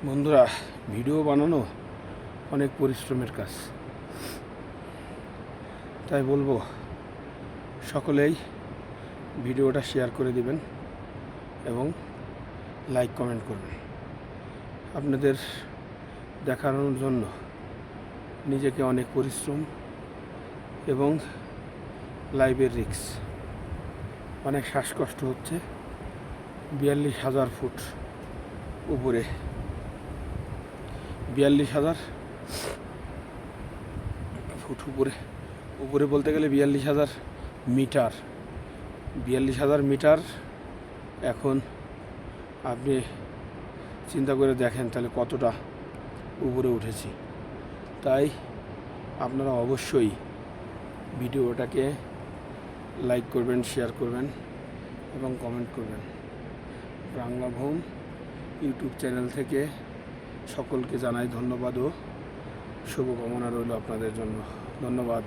বন্ধুরা, ভিডিও বানানো অনেক পরিশ্রমের কাজ। তাই বলবো, সকলেই ভিডিওটা শেয়ার করে দিবেন এবং লাইক কমেন্ট করবেন। আপনাদের দেখানোর জন্য নিজেকে অনেক পরিশ্রম এবং লাইভের রিস্ক, অনেক শ্বাসকষ্ট হচ্ছে। 42,000 ফুট উপরে, 42,000 ফুট উপরে বলতে গেলে 42,000 মিটার। 42,000 মিটার। এখন আপনি চিন্তা করে দেখেন তাহলে কতটা উপরে উঠেছি। তাই আপনারা অবশ্যই ভিডিওটাকে লাইক করবেন, শেয়ার করবেন এবং কমেন্ট করবেন। বাংলা ভ্রমণ ইউটিউব চ্যানেল থেকে সকলকে জানাই ধন্যবাদ ও শুভকামনা রইল আপনাদের জন্য। ধন্যবাদ।